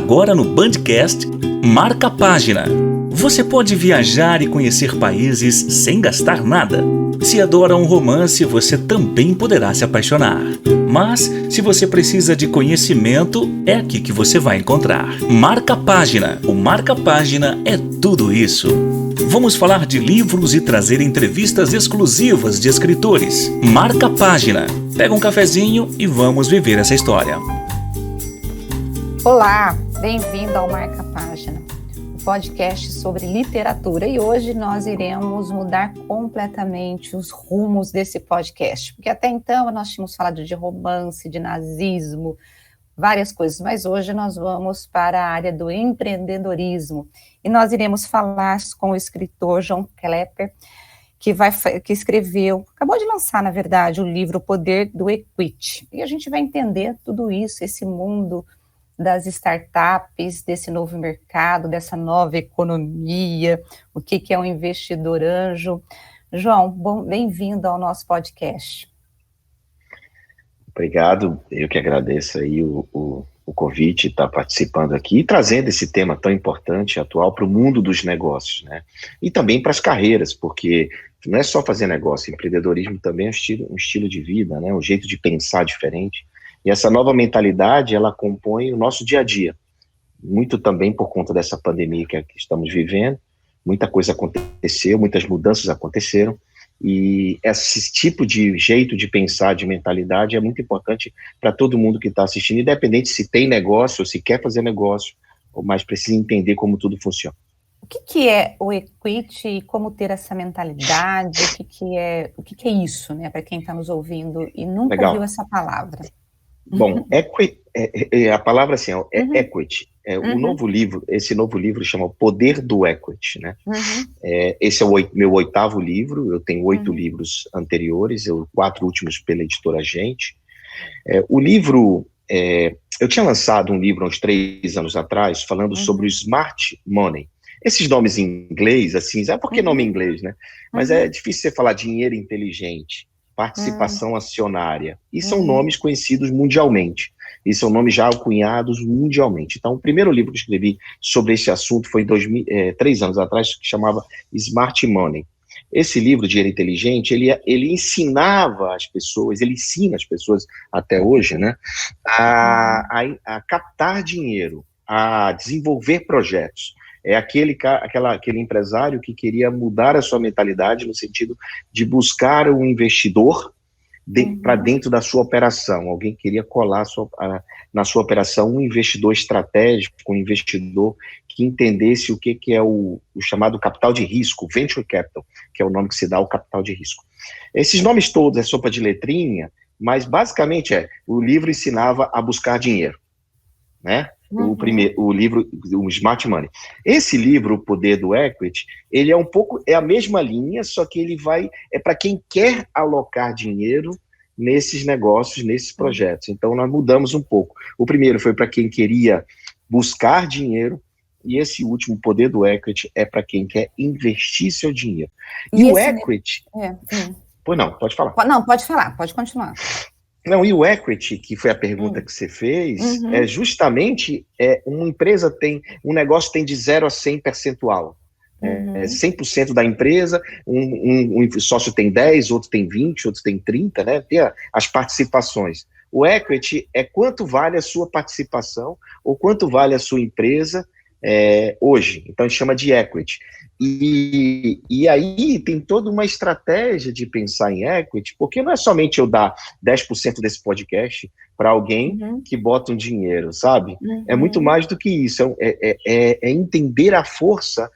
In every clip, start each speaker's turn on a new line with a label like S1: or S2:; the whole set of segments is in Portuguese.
S1: Agora no Bandcast, Marca Página. Você pode viajar e conhecer países sem gastar nada. Se adora um romance, você também poderá se apaixonar. Mas, se você precisa de conhecimento, é aqui que você vai encontrar. Marca Página. O Marca Página é tudo isso. Vamos falar de livros e trazer entrevistas exclusivas de escritores. Marca Página. Pega um cafezinho e vamos viver essa história.
S2: Olá, bem-vindo ao Marca Página, o podcast sobre literatura. E hoje nós iremos mudar completamente os rumos desse podcast, porque até então nós tínhamos falado de romance, de nazismo, várias coisas, mas hoje nós vamos para a área do empreendedorismo. E nós iremos falar com o escritor John Klepper, que escreveu, acabou de lançar, na verdade, o livro O Poder do Equity. E a gente vai entender tudo isso, esse mundo das startups, desse novo mercado, dessa nova economia, o que é um investidor anjo. João, bem-vindo ao nosso podcast.
S3: Obrigado, eu que agradeço aí o convite, estar participando aqui e trazendo esse tema tão importante, atual, para o mundo dos negócios, né? E também para as carreiras, porque não é só fazer negócio, empreendedorismo também é um estilo de vida, né? Um jeito de pensar diferente. E essa nova mentalidade, ela compõe o nosso dia a dia, muito também por conta dessa pandemia que estamos vivendo, muita coisa aconteceu, muitas mudanças aconteceram, e esse tipo de jeito de pensar, de mentalidade, é muito importante para todo mundo que está assistindo, independente se tem negócio, ou se quer fazer negócio, ou mais precisa entender como tudo funciona.
S2: O que é o equity e como ter essa mentalidade? O que é isso, né, para quem está nos ouvindo e nunca ouviu essa palavra?
S3: Bom, a palavra assim, equity. O novo livro, esse novo livro chama O Poder do Equity, né? Esse é o meu 8º livro, eu tenho 8 livros anteriores, 4 últimos pela editora Gente. O livro, eu tinha lançado um livro há uns 3 anos atrás, falando sobre o Smart Money. Esses nomes em inglês, assim, sabe por que nome em inglês, né? Mas é difícil você falar dinheiro inteligente, participação acionária, e são nomes conhecidos mundialmente, e são nomes já cunhados mundialmente. Então, o primeiro livro que eu escrevi sobre esse assunto foi 3 anos atrás, que chamava Smart Money. Esse livro, Dinheiro Inteligente, ele ensinava as pessoas, ele ensina as pessoas até hoje, né, a captar dinheiro, a desenvolver projetos. É aquele empresário que queria mudar a sua mentalidade no sentido de buscar um investidor para dentro da sua operação. Alguém queria colar na sua operação um investidor estratégico, um investidor que entendesse o que é o chamado capital de risco, venture capital, que é o nome que se dá ao capital de risco. Esses nomes todos é sopa de letrinha, mas basicamente o livro ensinava a buscar dinheiro, né? O livro, o Smart Money. Esse livro, O Poder do Equity, ele é a mesma linha, só que ele é para quem quer alocar dinheiro nesses negócios, nesses projetos. Então, nós mudamos um pouco. O primeiro foi para quem queria buscar dinheiro, e esse último, O Poder do Equity, é para quem quer investir seu dinheiro. E o equity... Pois não, pode falar.
S2: Não, pode falar, pode continuar.
S3: Não, e o equity, que foi a pergunta que você fez, é justamente uma empresa um negócio tem de 0 a 100 percentual. 100% da empresa, um sócio tem 10, outro tem 20, outro tem 30, né? Tem as participações. O equity é quanto vale a sua participação ou quanto vale a sua empresa hoje. Então, a gente chama de equity. E aí tem toda uma estratégia de pensar em equity, porque não é somente eu dar 10% desse podcast para alguém que bota um dinheiro, sabe? É muito mais do que isso, é entender a força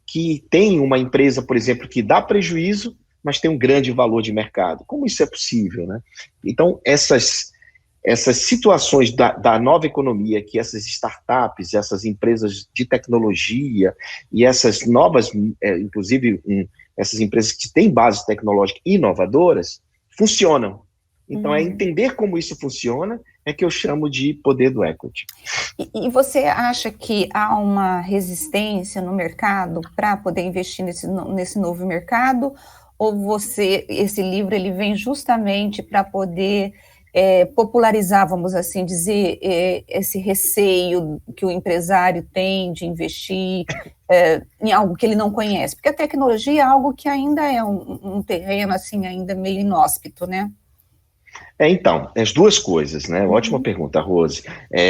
S3: que tem uma empresa, por exemplo, que dá prejuízo, mas tem um grande valor de mercado. Como isso é possível, né? Então, essas situações da nova economia, que essas startups, essas empresas de tecnologia e essas novas, inclusive essas empresas que têm base tecnológica inovadoras, funcionam. Então, é entender como isso funciona que eu chamo de poder do equity.
S2: E você acha que há uma resistência no mercado para poder investir nesse novo mercado? Ou esse livro ele vem justamente para poder popularizar, vamos assim dizer, esse receio que o empresário tem de investir em algo que ele não conhece? Porque a tecnologia é algo que ainda é um terreno, assim, ainda meio inóspito, né?
S3: Então, as duas coisas, né? Ótima pergunta, Rose.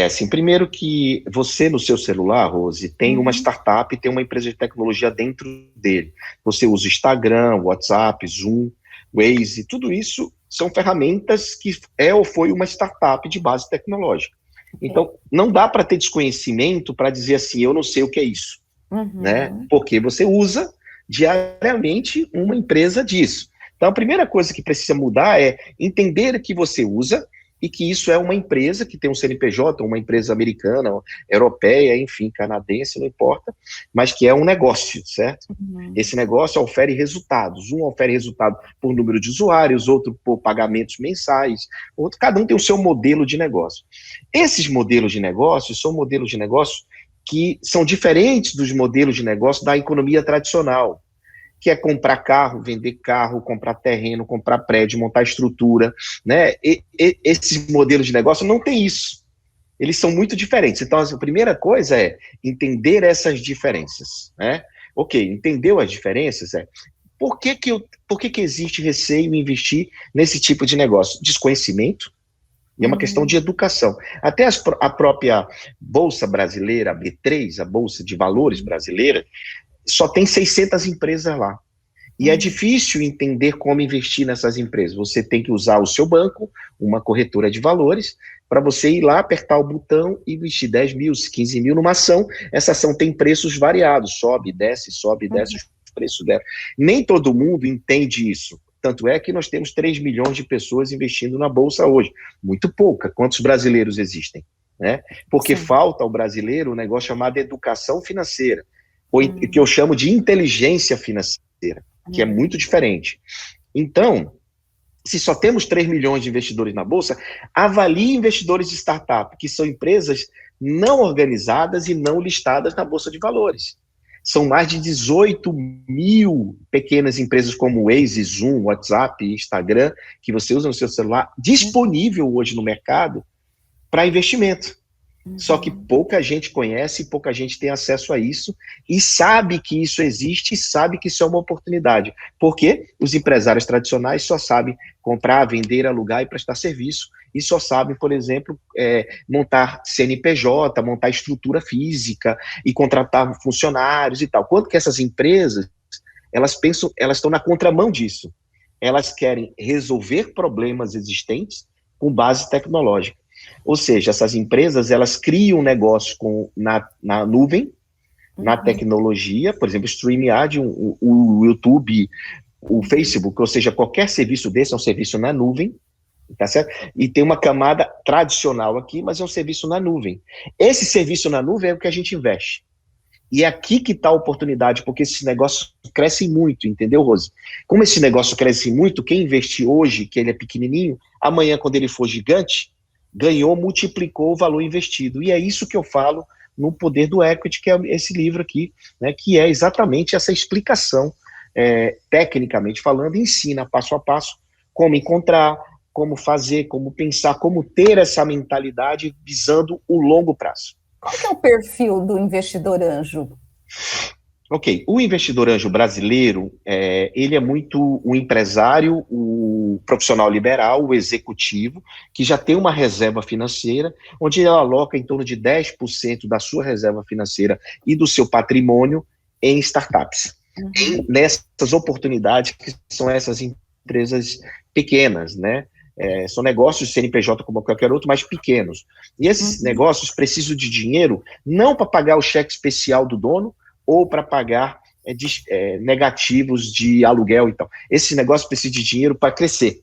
S3: Assim, primeiro que você no seu celular, Rose, tem uma startup, tem uma empresa de tecnologia dentro dele. Você usa Instagram, WhatsApp, Zoom, Waze, tudo isso são ferramentas que ou foi uma startup de base tecnológica. Então, não dá para ter desconhecimento para dizer assim, eu não sei o que é isso, né? Porque você usa diariamente uma empresa disso. Então, a primeira coisa que precisa mudar é entender que você usa e que isso é uma empresa que tem um CNPJ, uma empresa americana, europeia, enfim, canadense, não importa, mas que é um negócio, certo? Esse negócio ofere resultados. Um ofere resultado por número de usuários, outro por pagamentos mensais, outro, cada um tem o seu modelo de negócio. Esses modelos de negócio são modelos de negócio que são diferentes dos modelos de negócio da economia tradicional, que é comprar carro, vender carro, comprar terreno, comprar prédio, montar estrutura, né? Esses modelos de negócio não tem isso. Eles são muito diferentes. Então, a primeira coisa é entender essas diferenças, né? Ok, entendeu as diferenças? Por que existe receio em investir nesse tipo de negócio? Desconhecimento, e é uma questão de educação. Até a própria Bolsa Brasileira, a B3, a Bolsa de Valores brasileira, só tem 600 empresas lá. E é difícil entender como investir nessas empresas. Você tem que usar o seu banco, uma corretora de valores, para você ir lá, apertar o botão e investir 10 mil, 15 mil numa ação. Essa ação tem preços variados, sobe, desce os preços dela. Nem todo mundo entende isso. Tanto é que nós temos 3 milhões de pessoas investindo na Bolsa hoje. Muito pouca. Quantos brasileiros existem? Né? Porque falta ao brasileiro um negócio chamado educação financeira, ou que eu chamo de inteligência financeira, que é muito diferente. Então, se só temos 3 milhões de investidores na Bolsa, avalie investidores de startup, que são empresas não organizadas e não listadas na Bolsa de Valores. São mais de 18 mil pequenas empresas como Waze, Zoom, WhatsApp, Instagram, que você usa no seu celular, disponível hoje no mercado para investimento. Só que pouca gente conhece, pouca gente tem acesso a isso e sabe que isso existe e sabe que isso é uma oportunidade. Porque os empresários tradicionais só sabem comprar, vender, alugar e prestar serviço e só sabem, por exemplo, montar CNPJ, montar estrutura física e contratar funcionários e tal. Quanto que essas empresas, elas estão na contramão disso. Elas querem resolver problemas existentes com base tecnológica. Ou seja, essas empresas, elas criam um negócio na nuvem, na tecnologia, por exemplo, StreamYard, o YouTube, o Facebook, ou seja, qualquer serviço desse é um serviço na nuvem, tá certo? E tem uma camada tradicional aqui, mas é um serviço na nuvem. Esse serviço na nuvem é o que a gente investe. E é aqui que está a oportunidade, porque esses negócios crescem muito, entendeu, Rose? Como esse negócio cresce muito, quem investir hoje, que ele é pequenininho, amanhã, quando ele for gigante, ganhou, multiplicou o valor investido. E é isso que eu falo no Poder do Equity, que é esse livro aqui, né, que é exatamente essa explicação, tecnicamente falando, ensina passo a passo como encontrar, como fazer, como pensar, como ter essa mentalidade visando o longo prazo.
S2: Qual que é o perfil do investidor anjo?
S3: Ok, o investidor anjo brasileiro, ele é muito o empresário, o profissional liberal, o executivo, que já tem uma reserva financeira, onde ele aloca em torno de 10% da sua reserva financeira e do seu patrimônio em startups. Nessas oportunidades que são essas empresas pequenas, né? São negócios CNPJ como qualquer outro, mas pequenos. E esses negócios precisam de dinheiro não para pagar o cheque especial do dono, ou para pagar negativos de aluguel e tal. Esse negócio precisa de dinheiro para crescer,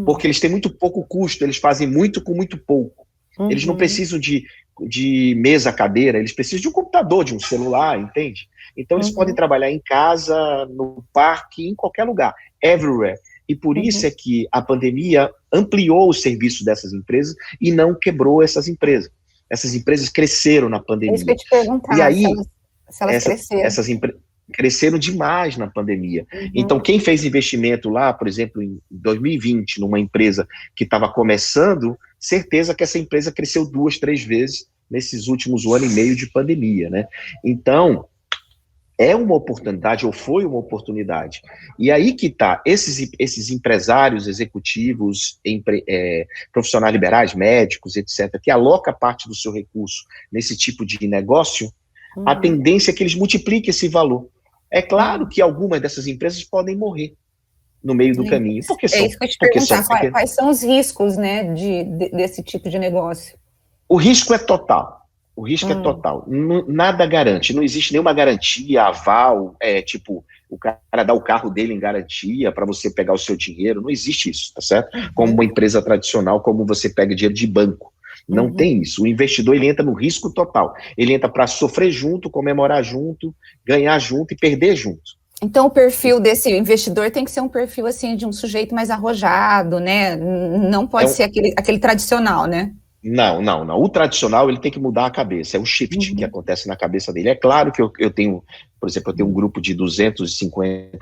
S3: porque eles têm muito pouco custo, eles fazem muito com muito pouco. Eles não precisam de mesa, cadeira, eles precisam de um computador, de um celular, entende? Então eles podem trabalhar em casa, no parque, em qualquer lugar, everywhere. E por isso é que a pandemia ampliou o serviço dessas empresas e não quebrou essas empresas. Essas empresas cresceram na pandemia.
S2: É isso que eu ia te perguntar,
S3: e aí,
S2: se elas cresceram.
S3: cresceram demais na pandemia. Então, quem fez investimento lá, por exemplo, em 2020, numa empresa que estava começando, certeza que essa empresa cresceu 2, 3 vezes nesses últimos 1 ano e meio de pandemia, né? Então, é uma oportunidade, ou foi uma oportunidade. E aí que está, esses empresários, executivos, profissionais liberais, médicos, etc., que aloca parte do seu recurso nesse tipo de negócio, a tendência é que eles multipliquem esse valor. É claro que algumas dessas empresas podem morrer no meio do caminho. Porque
S2: isso que eu te perguntar, quais são os riscos, né, desse tipo de negócio?
S3: O risco é total. O risco é total. Nada garante. Não existe nenhuma garantia, aval, tipo, o cara dá o carro dele em garantia para você pegar o seu dinheiro. Não existe isso, tá certo? Como uma empresa tradicional, como você pega dinheiro de banco. Não tem isso. O investidor, ele entra no risco total. Ele entra para sofrer junto, comemorar junto, ganhar junto e perder junto.
S2: Então, o perfil desse investidor tem que ser um perfil, assim, de um sujeito mais arrojado, né? Não pode ser aquele tradicional, né?
S3: Não. O tradicional, ele tem que mudar a cabeça. É um shift que acontece na cabeça dele. É claro que eu tenho, por exemplo, eu tenho um grupo de 250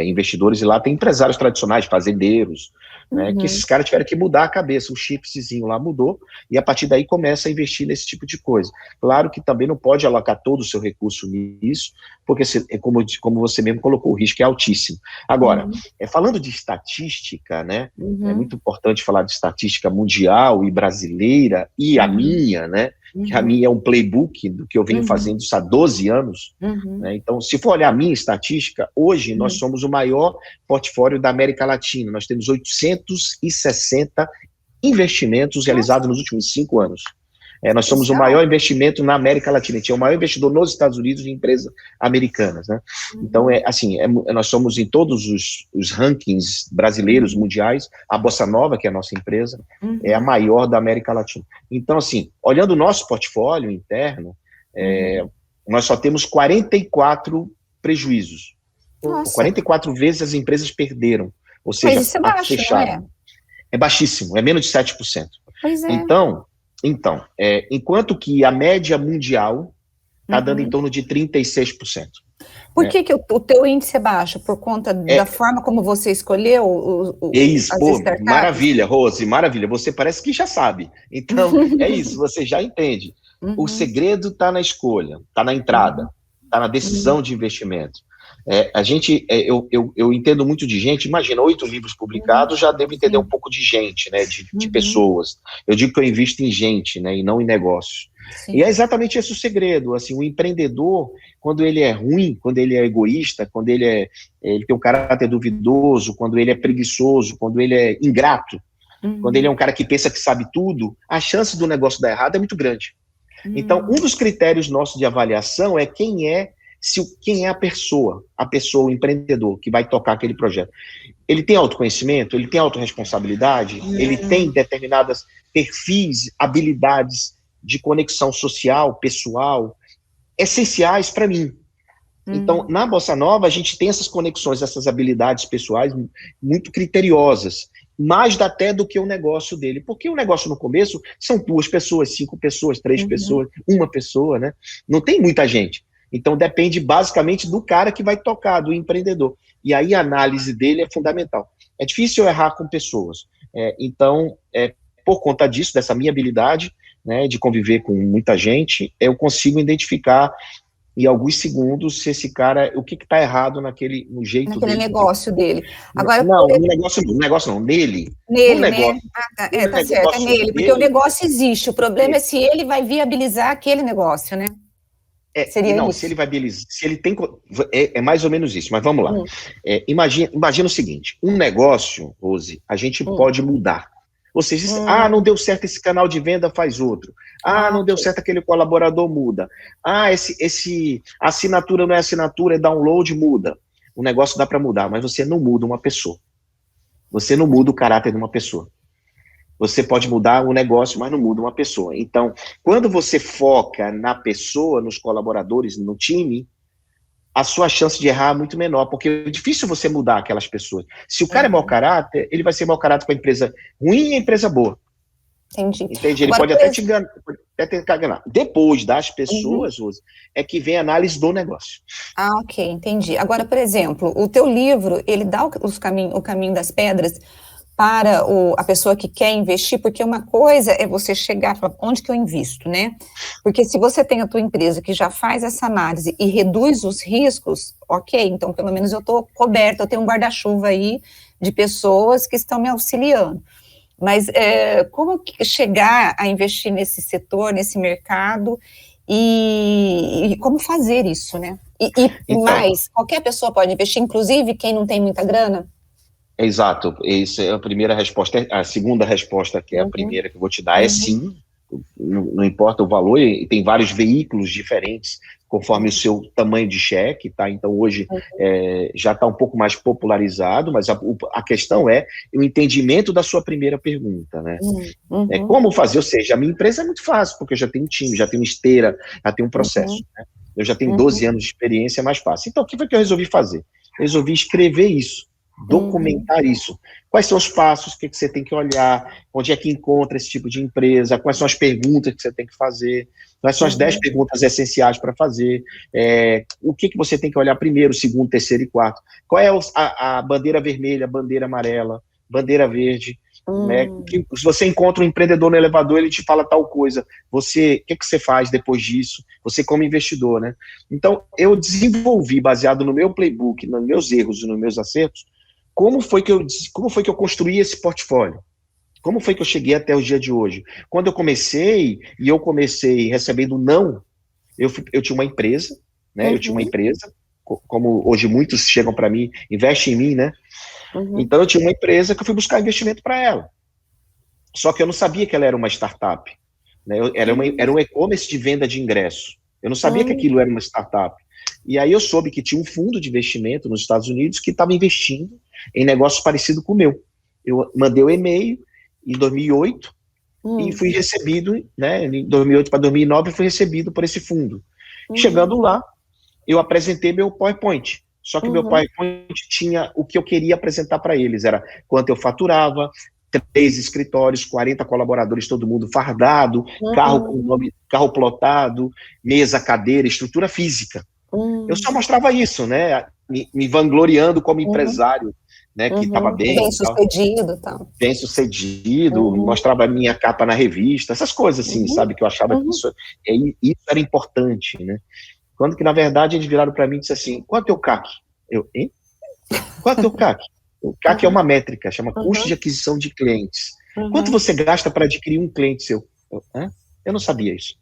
S3: investidores e lá tem empresários tradicionais, fazendeiros, né, que esses caras tiveram que mudar a cabeça. O shiftzinho lá mudou e a partir daí começa a investir nesse tipo de coisa. Claro que também não pode alocar todo o seu recurso nisso, porque, como você mesmo colocou, o risco é altíssimo. Agora, falando de estatística, né, é muito importante falar de estatística mundial e brasileira, e a minha, né, que a minha é um playbook do que eu venho fazendo isso há 12 anos. Né, então, se for olhar a minha estatística, hoje nós somos o maior portfólio da América Latina. Nós temos 860 investimentos realizados nos últimos 5 anos. Nós somos o maior investimento na América Latina. A gente é o maior investidor nos Estados Unidos de empresas americanas, né? Então, nós somos em todos os rankings brasileiros, mundiais. A Bossa Nova, que é a nossa empresa, é a maior da América Latina. Então, assim, olhando o nosso portfólio interno, nós só temos 44 prejuízos. Nossa. 44 vezes as empresas perderam. Ou seja,
S2: mas isso é baixo,
S3: fecharam. É baixíssimo, é menos de 7%.
S2: Pois é.
S3: Então, enquanto que a média mundial está dando em torno de 36%.
S2: Por que o teu índice é baixo? Por conta da forma como você escolheu
S3: as maravilha, Rose, maravilha. Você parece que já sabe. Então, é isso, você já entende. O segredo está na escolha, está na entrada, está na decisão de investimento. Eu entendo muito de gente, imagina, 8 livros publicados, já devo entender um pouco de gente, né, de pessoas. Eu digo que eu invisto em gente, né, e não em negócios. Sim. E é exatamente esse o segredo, assim, o empreendedor, quando ele é ruim, quando ele é egoísta, quando ele tem um caráter duvidoso, quando ele é preguiçoso, quando ele é ingrato, quando ele é um cara que pensa que sabe tudo, a chance do negócio dar errado é muito grande. Então, um dos critérios nossos de avaliação é quem é a pessoa, o empreendedor que vai tocar aquele projeto. Ele tem autoconhecimento, ele tem autorresponsabilidade, ele tem determinadas perfis, habilidades de conexão social, pessoal, essenciais para mim. Então, na Bossa Nova, a gente tem essas conexões, essas habilidades pessoais muito criteriosas, mais até do que o negócio dele, porque o negócio no começo são 2 pessoas, 5 pessoas, 3 pessoas, 1 pessoa, né? Não tem muita gente. Então, depende basicamente do cara que vai tocar, do empreendedor. E aí a análise dele é fundamental. É difícil errar com pessoas. Então, por conta disso, dessa minha habilidade, né, de conviver com muita gente, eu consigo identificar em alguns segundos se esse cara, o que está errado no jeito
S2: naquele
S3: dele.
S2: negócio dele. Agora,
S3: não, negócio não, nele.
S2: Nele, né? Tá certo, é nele, porque o negócio existe. O problema é se ele vai viabilizar aquele negócio, né?
S3: Se ele vai viabilizar, se ele tem, é mais ou menos isso, mas vamos lá. Imagina o seguinte, um negócio, Rose, a gente pode mudar. Ou seja, não deu certo esse canal de venda, faz outro. Não deu certo aquele colaborador, muda. A assinatura não é assinatura, é download, muda. O negócio dá para mudar, mas você não muda uma pessoa. Você não muda o caráter de uma pessoa. Você pode mudar o negócio, mas não muda uma pessoa. Então, quando você foca na pessoa, nos colaboradores, no time, a sua chance de errar é muito menor, porque é difícil você mudar aquelas pessoas. Se o cara é mau caráter, ele vai ser mau caráter com a empresa ruim e a empresa boa.
S2: Entendi.
S3: Entende? Ele pode até te enganar. Depois das pessoas, Rose, é que vem a análise do negócio.
S2: Ok, entendi. Agora, por exemplo, o teu livro, ele dá o caminho das pedras para a pessoa que quer investir, porque uma coisa é você chegar e falar, onde que eu invisto, né? Porque se você tem a tua empresa que já faz essa análise e reduz os riscos, ok, então pelo menos eu estou coberta, eu tenho um guarda-chuva aí de pessoas que estão me auxiliando. Mas como chegar a investir nesse setor, nesse mercado, e como fazer isso, né? Então, mais, qualquer pessoa pode investir, inclusive quem não tem muita grana?
S3: Exato, essa é a primeira resposta. A segunda resposta, que é a primeira que eu vou te dar, é sim, não importa o valor, e tem vários veículos diferentes, conforme o seu tamanho de cheque, tá? Então, hoje já está um pouco mais popularizado, mas a questão é o entendimento da sua primeira pergunta, né? Como fazer? Ou seja, a minha empresa é muito fácil, porque eu já tenho um time, já tenho esteira, já tenho um processo, né? Eu já tenho 12 anos de experiência, é mais fácil. Então, o que foi que eu resolvi fazer? Eu resolvi escrever isso, documentar isso. Quais são os passos, o que você tem que olhar, onde é que encontra esse tipo de empresa, quais são as perguntas que você tem que fazer, quais são as 10 perguntas essenciais para fazer, o que você tem que olhar primeiro, segundo, terceiro e quarto, qual é a bandeira vermelha, bandeira amarela, bandeira verde, né? Se você encontra um empreendedor no elevador, ele te fala tal coisa, o que você faz depois disso, você como investidor, né? Então, eu desenvolvi, baseado no meu playbook, nos meus erros e nos meus acertos, como foi que eu construí esse portfólio? Como foi que eu cheguei até o dia de hoje? Quando eu comecei recebendo não, eu tinha uma empresa, né? Eu tinha uma empresa, como hoje muitos chegam para mim, investem em mim, né? Então eu tinha uma empresa que eu fui buscar investimento para ela. Só que eu não sabia que ela era uma startup, né? Era um e-commerce de venda de ingresso. Eu não sabia que aquilo era uma startup. E aí eu soube que tinha um fundo de investimento nos Estados Unidos que estava investindo em negócio parecido com o meu. Eu mandei o e-mail em 2008 e fui recebido, né, em 2008 para 2009, fui recebido por esse fundo. Chegando lá, eu apresentei meu PowerPoint. Só que meu PowerPoint tinha o que eu queria apresentar para eles. Era quanto eu faturava, 3 escritórios, 40 colaboradores, todo mundo fardado, carro com nome, carro plotado, mesa, cadeira, estrutura física. Eu só mostrava isso, né? Me vangloriando como empresário, né? Que estava bem
S2: sucedido, tal.
S3: Bem sucedido, mostrava a minha capa na revista, essas coisas assim, sabe? Que eu achava que isso era importante, né? Quando que, na verdade, eles viraram para mim e disseram assim, quanto é o CAC? Hein? Quanto é o CAC? O CAC é uma métrica, chama custo de aquisição de clientes. Quanto você gasta para adquirir um cliente seu? Eu não sabia isso.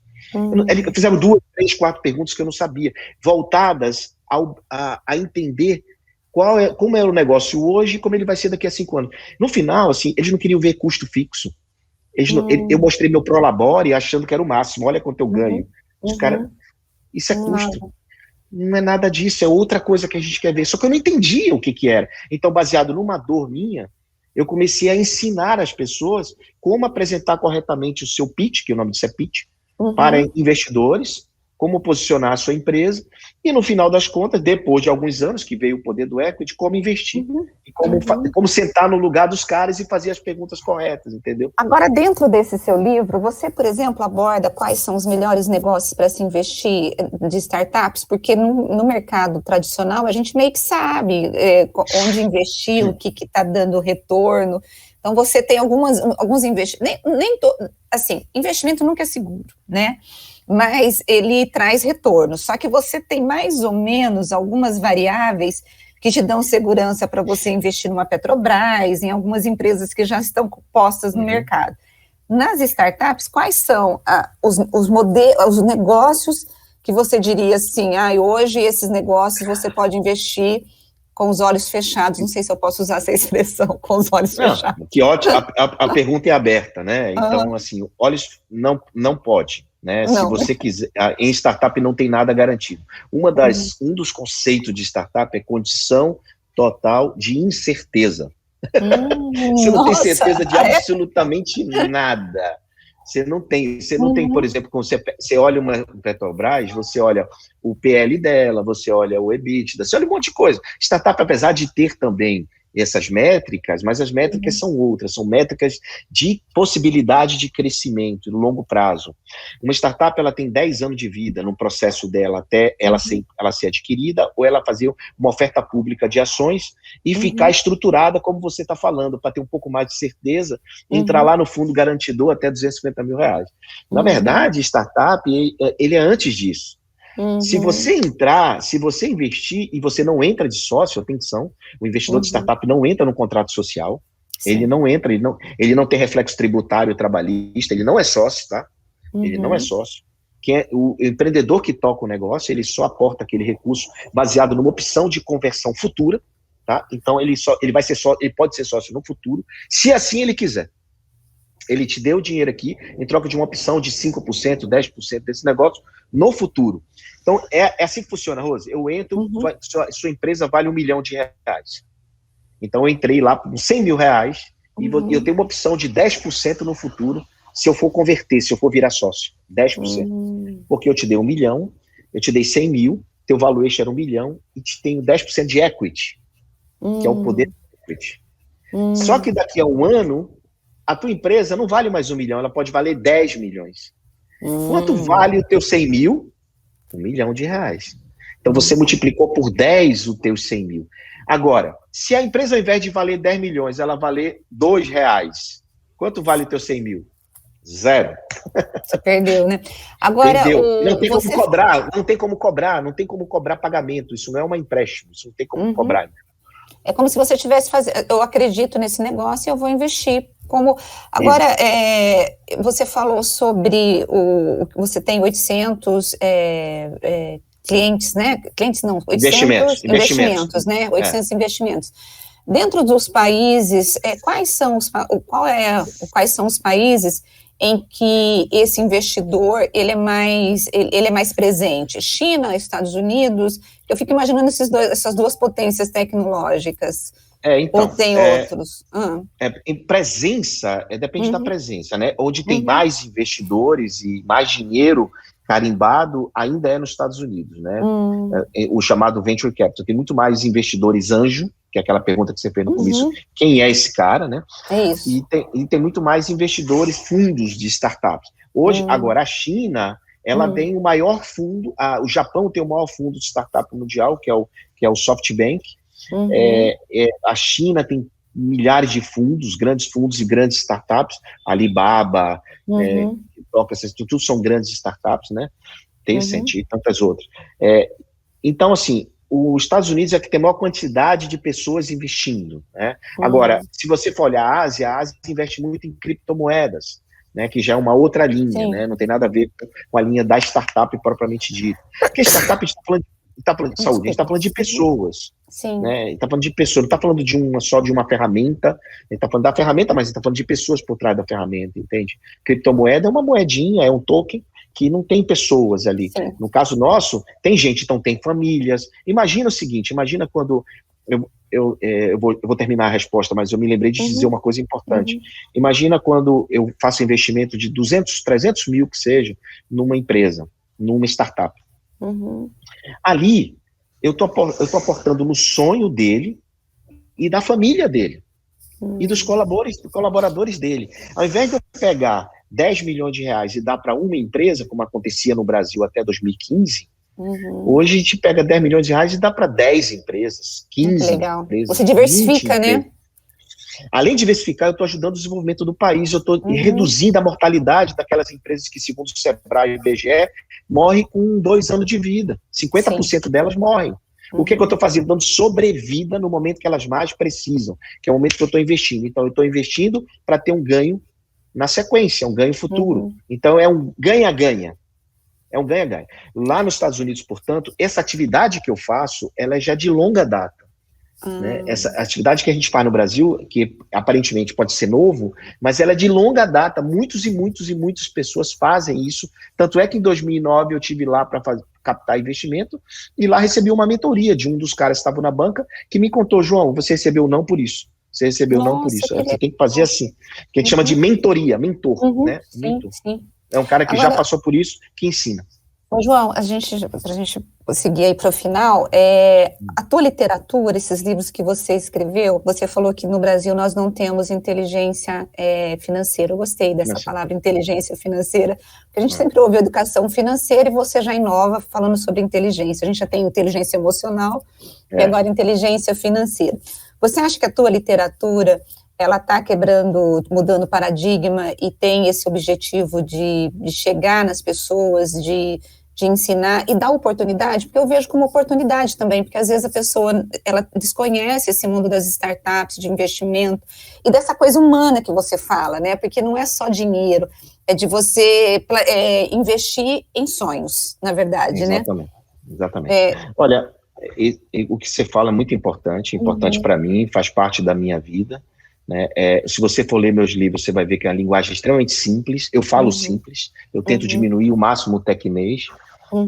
S3: Fizeram 2, 3, 4 perguntas que eu não sabia, voltadas a entender como é o negócio hoje e como ele vai ser daqui a 5 anos. No final, assim, eles não queriam ver custo fixo. Eu mostrei meu Prolabore achando que era o máximo. Olha quanto eu ganho. Os caras, isso é custo. Não é nada disso, é outra coisa que a gente quer ver. Só que eu não entendia o que era. Então, baseado numa dor minha, eu comecei a ensinar as pessoas como apresentar corretamente o seu pitch, que o nome disso é pitch, para investidores, como posicionar a sua empresa, e no final das contas, depois de alguns anos que veio o poder do equity, como investir, e como sentar no lugar dos caras e fazer as perguntas corretas, entendeu?
S2: Agora, dentro desse seu livro, você, por exemplo, aborda quais são os melhores negócios para se investir de startups, porque no mercado tradicional a gente meio que sabe onde investir, o que está dando retorno. Então, você tem alguns investimentos, assim, investimento nunca é seguro, né? Mas ele traz retorno, só que você tem mais ou menos algumas variáveis que te dão segurança para você investir numa Petrobras, em algumas empresas que já estão postas no mercado. Nas startups, quais são os negócios que você diria assim, hoje esses negócios você pode investir com os olhos fechados, não sei se eu posso usar essa expressão, com os olhos fechados.
S3: Que ótimo, a pergunta é aberta, né? Então, assim, olhos não pode. Né? Se você quiser, em startup não tem nada garantido. Um dos conceitos de startup é condição total de incerteza. Você não tem certeza de absolutamente nada. Você não tem, por exemplo, quando você olha uma Petrobras, você olha o PL dela, você olha o EBITDA, você olha um monte de coisa. Startup, apesar de ter também essas métricas, mas as métricas são outras, são métricas de possibilidade de crescimento no longo prazo. Uma startup, ela tem 10 anos de vida no processo dela até ela ser adquirida, ou ela fazer uma oferta pública de ações e ficar estruturada, como você está falando, para ter um pouco mais de certeza, entrar lá no fundo garantidor até R$250 mil. Na verdade, startup, ele é antes disso. Se você entrar, se você investir, e você não entra de sócio, atenção, o investidor de startup não entra no contrato social, ele não entra, ele não tem reflexo tributário trabalhista, ele não é sócio, tá? Ele não é sócio. O empreendedor que toca o negócio, ele só aporta aquele recurso baseado numa opção de conversão futura, tá? Então ele pode ser sócio no futuro, se assim ele quiser. Ele te deu o dinheiro aqui em troca de uma opção de 5%, 10% desse negócio no futuro. Então, é assim que funciona, Rose. Eu entro, sua empresa vale R$1 milhão. Então, eu entrei lá com R$100 mil e eu tenho uma opção de 10% no futuro se eu for converter, se eu for virar sócio. 10%. Porque eu te dei R$1 milhão, eu te dei 100 mil, teu valuation era R$1 milhão e te tenho 10% de equity, que é o poder do equity. Só que daqui a um ano, a tua empresa não vale mais R$1 milhão, ela pode valer 10 milhões. Quanto vale o teu 100 mil? R$1 milhão. Então você multiplicou por 10 o teu 100 mil. Agora, se a empresa, ao invés de valer 10 milhões, ela valer R$2, quanto vale o teu 100 mil? 0.
S2: Você perdeu, né? Agora,
S3: não tem como cobrar pagamento. Isso não é um empréstimo, isso não tem como cobrar.
S2: É como se você tivesse eu acredito nesse negócio e eu vou investir. Agora, você falou sobre você tem 800 clientes, né? Clientes não, 800 investimentos, né? 800 investimentos. Dentro dos países, quais são os países em que esse investidor ele é mais presente? China, Estados Unidos? Eu fico imaginando essas duas potências tecnológicas.
S3: Então,
S2: ou tem outros?
S3: Em presença, depende da presença, né? Onde tem mais investidores e mais dinheiro carimbado, ainda é nos Estados Unidos, né? O chamado venture capital. Tem muito mais investidores anjo, que é aquela pergunta que você fez no começo, quem é esse cara, né?
S2: É isso.
S3: E tem muito mais investidores, fundos de startups. Hoje, agora, a China, ela tem o maior fundo, o Japão tem o maior fundo de startup mundial, que é o SoftBank. A China tem milhares de fundos e grandes startups, Alibaba, tudo são grandes startups, né? Tencent e tantas outras. Então, assim, os Estados Unidos é que tem a maior quantidade de pessoas investindo, né? Agora, se você for olhar a Ásia investe muito em criptomoedas, né, que já é uma outra linha, né? Não tem nada a ver com a linha da startup propriamente dita. Porque startup a gente está falando de saúde, a gente está falando de pessoas.
S2: Sim.
S3: Né? A gente está falando de pessoas, não está falando só de uma ferramenta, a gente está falando da ferramenta, mas a gente está falando de pessoas por trás da ferramenta, entende? Criptomoeda é uma moedinha, é um token que não tem pessoas ali. Sim. No caso nosso, tem gente, então tem famílias. Imagina o seguinte, imagina quando... Eu vou terminar a resposta, mas eu me lembrei de dizer uma coisa importante. Imagina quando eu faço investimento de 200, 300 mil, que seja, numa empresa, numa startup. Ali, eu tô aportando no sonho dele e da família dele, e dos colaboradores dele. Ao invés de eu pegar 10 milhões de reais e dar para uma empresa, como acontecia no Brasil até 2015, hoje a gente pega 10 milhões de reais e dá para 10 empresas, 15
S2: legal.
S3: Empresas.
S2: Você diversifica, né?
S3: Além de diversificar, eu estou ajudando o desenvolvimento do país, eu estou reduzindo a mortalidade daquelas empresas que, segundo o Sebrae e o IBGE, morrem com 2 anos de vida. 50% delas morrem. O que eu estou fazendo? Dando sobrevida no momento que elas mais precisam, que é o momento que eu estou investindo. Então, eu estou investindo para ter um ganho na sequência, um ganho futuro. Então, é um ganha-ganha. É um ganha-ganha. Lá nos Estados Unidos, portanto, essa atividade que eu faço, ela é já de longa data. Né? Essa atividade que a gente faz no Brasil, que aparentemente pode ser novo, mas ela é de longa data, muitas pessoas fazem isso, tanto é que em 2009 eu estive lá para captar investimento, e lá recebi uma mentoria de um dos caras que estavam na banca, que me contou, João, você recebeu não por isso, você recebeu não por isso, você tem que fazer assim, que a gente chama de mentoria, mentor, né? Mentor.
S2: Sim.
S3: É um cara que já passou por isso, que ensina.
S2: Ô, João, para a gente seguir aí para o final, a tua literatura, esses livros que você escreveu, você falou que no Brasil nós não temos inteligência financeira. Eu gostei dessa palavra, inteligência financeira, porque a gente sempre ouve educação financeira e você já inova falando sobre inteligência. A gente já tem inteligência emocional e agora inteligência financeira. Você acha que a tua literatura, ela está mudando paradigma e tem esse objetivo de chegar nas pessoas, de ensinar e dar oportunidade? Porque eu vejo como oportunidade também, porque às vezes a pessoa, ela desconhece esse mundo das startups, de investimento, e dessa coisa humana que você fala, né? Porque não é só dinheiro, é de você investir em sonhos, na verdade,
S3: Exatamente.
S2: né?
S3: Exatamente. Olha, o que você fala é muito importante para mim, faz parte da minha vida, né? Se você for ler meus livros, você vai ver que é uma linguagem extremamente simples, eu falo simples, eu tento diminuir o máximo o tecnês,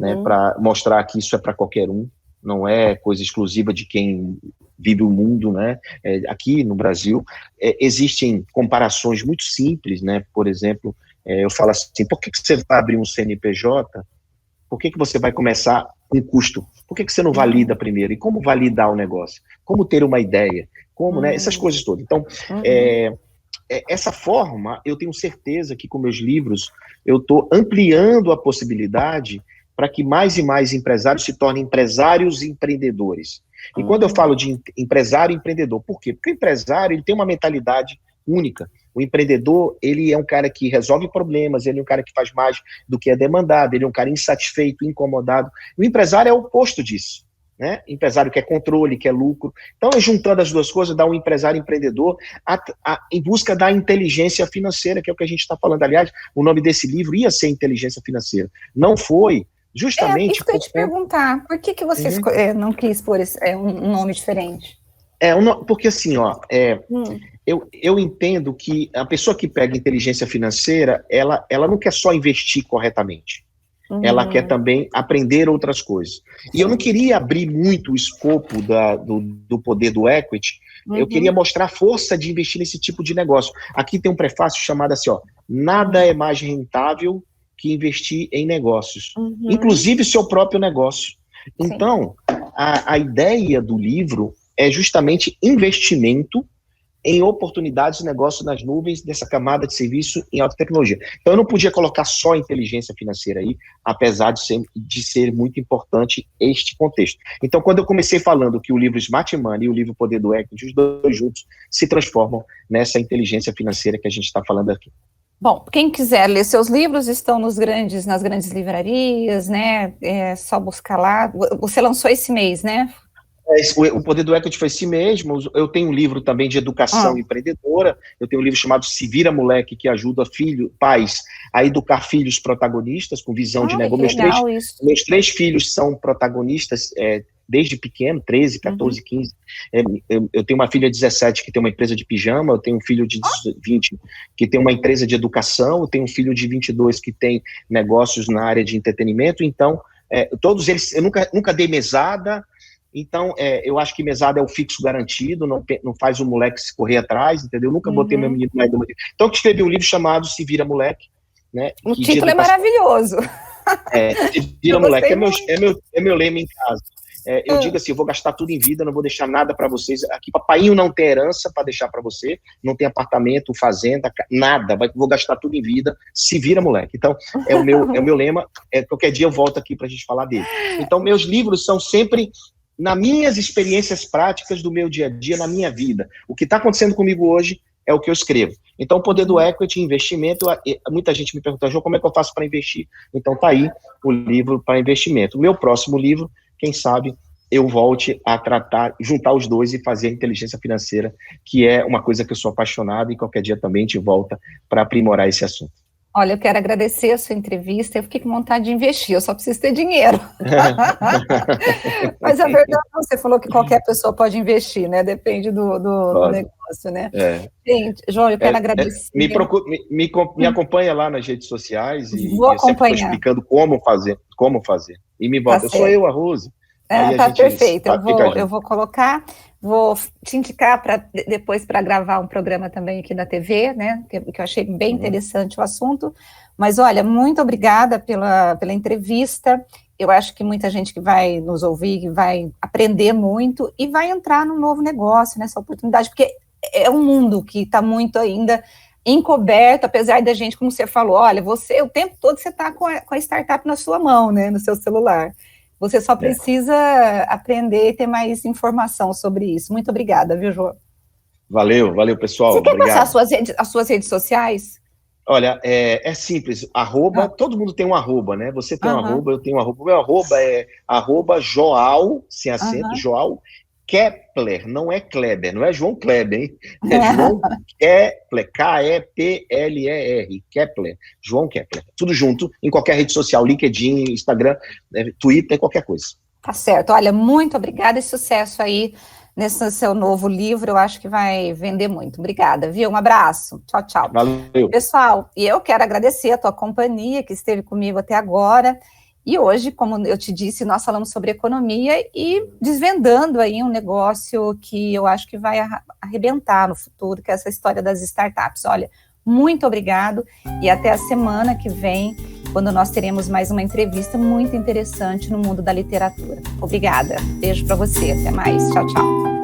S3: né, para mostrar que isso é para qualquer um, não é coisa exclusiva de quem vive o mundo, né? Aqui no Brasil, existem comparações muito simples, né? Por exemplo, eu falo assim, por que você vai abrir um CNPJ? Por que você vai começar com custo? Por que você não valida primeiro? E como validar o negócio? Como ter uma ideia? Como, né? Essas coisas todas. Então, essa forma, eu tenho certeza que com meus livros, eu estou ampliando a possibilidade para que mais e mais empresários se tornem empresários e empreendedores. E quando eu falo de empresário e empreendedor, por quê? Porque o empresário, ele tem uma mentalidade única. O empreendedor, ele é um cara que resolve problemas, ele é um cara que faz mais do que é demandado, ele é um cara insatisfeito, incomodado. O empresário é o oposto disso, né? O empresário quer controle, quer lucro. Então, juntando as duas coisas, dá um empresário empreendedor em busca da inteligência financeira, que é o que a gente está falando. Aliás, o nome desse livro ia ser Inteligência Financeira. Não foi, justamente...
S2: isso que eu ia te perguntar. Por que você não quis pôr um nome diferente?
S3: Porque assim, eu entendo que a pessoa que pega inteligência financeira, ela não quer só investir corretamente. Ela quer também aprender outras coisas. E eu não queria abrir muito o escopo do poder do equity, eu queria mostrar a força de investir nesse tipo de negócio. Aqui tem um prefácio chamado assim, nada é mais rentável que investir em negócios, inclusive seu próprio negócio. Então, a ideia do livro é justamente investimento em oportunidades de negócio nas nuvens, dessa camada de serviço em alta tecnologia. Então, eu não podia colocar só inteligência financeira aí, apesar de ser muito importante este contexto. Então, quando eu comecei falando que o livro Smart Money e o livro Poder do Equity, os dois juntos, se transformam nessa inteligência financeira que a gente está falando aqui.
S2: Bom, quem quiser ler seus livros estão nas grandes livrarias, né? É só buscar lá. Você lançou esse mês, né?
S3: O Poder do Equity foi esse mesmo. Eu tenho um livro também de educação empreendedora. Eu tenho um livro chamado Se Vira Moleque, que ajuda pais a educar filhos protagonistas com visão de negócio. Meus três filhos são protagonistas desde pequeno, 13, 14, 15. Eu tenho uma filha de 17 que tem uma empresa de pijama, eu tenho um filho de 20 que tem uma empresa de educação, eu tenho um filho de 22 que tem negócios na área de entretenimento. Então, todos eles, eu nunca dei mesada. Então, eu acho que mesada é o fixo garantido, não faz o moleque se correr atrás, entendeu? Eu nunca botei meu menino mais. Então, eu escrevi um livro chamado Se Vira Moleque, né?
S2: O título é maravilhoso.
S3: Se Vira Moleque, é meu lema em casa. Eu digo assim, eu vou gastar tudo em vida, não vou deixar nada para vocês. Aqui, papaiinho não tem herança para deixar para você, não tem apartamento, fazenda, nada. Vou gastar tudo em vida, se vira, moleque. Então, é o meu lema. Qualquer dia eu volto aqui para a gente falar dele. Então, meus livros são sempre nas minhas experiências práticas do meu dia a dia, na minha vida. O que está acontecendo comigo hoje é o que eu escrevo. Então, o Poder do Equity, investimento, muita gente me pergunta, João, como é que eu faço para investir? Então, tá aí o livro para investimento. O meu próximo livro, quem sabe, eu volte a juntar os dois e fazer a inteligência financeira, que é uma coisa que eu sou apaixonado, e qualquer dia também a gente volta para aprimorar esse assunto.
S2: Olha, eu quero agradecer a sua entrevista, eu fiquei com vontade de investir, eu só preciso ter dinheiro. Mas a verdade, você falou que qualquer pessoa pode investir, né? Depende do negócio, né? Gente, João, eu quero agradecer.
S3: Me acompanha lá nas redes sociais e
S2: vou
S3: eu sempre estou explicando como fazer. E me volta, sou eu, a Rose.
S2: Tá perfeito, eu vou colocar, vou te indicar depois para gravar um programa também aqui da TV, né, que eu achei bem interessante o assunto, Mas olha, muito obrigada pela entrevista. Eu acho que muita gente que vai nos ouvir vai aprender muito e vai entrar num novo negócio, nessa oportunidade, porque é um mundo que está muito ainda encoberto, apesar da gente, como você falou, olha, você, o tempo todo você está com a startup na sua mão, né, no seu celular. Você só precisa aprender e ter mais informação sobre isso. Muito obrigada, viu, João?
S3: Valeu, pessoal.
S2: Você quer
S3: Obrigado.
S2: passar as suas redes sociais?
S3: Olha, é simples, todo mundo tem um arroba, né? Você tem um arroba, eu tenho um arroba. O meu arroba é @Joao, sem acento, Joao Kepler, não é Kleber, não é João Kleber, hein? É João Kepler, Kepler, Kepler, João Kepler. Tudo junto, em qualquer rede social, LinkedIn, Instagram, Twitter, qualquer coisa.
S2: Tá certo. Olha, muito obrigada e sucesso aí nesse seu novo livro. Eu acho que vai vender muito. Obrigada, viu? Um abraço. Tchau, tchau.
S3: Valeu.
S2: Pessoal, e eu quero agradecer a tua companhia que esteve comigo até agora. E hoje, como eu te disse, nós falamos sobre economia e desvendando aí um negócio que eu acho que vai arrebentar no futuro, que é essa história das startups. Olha, muito obrigado e até a semana que vem, quando nós teremos mais uma entrevista muito interessante no mundo da literatura. Obrigada. Beijo para você. Até mais. Tchau, tchau.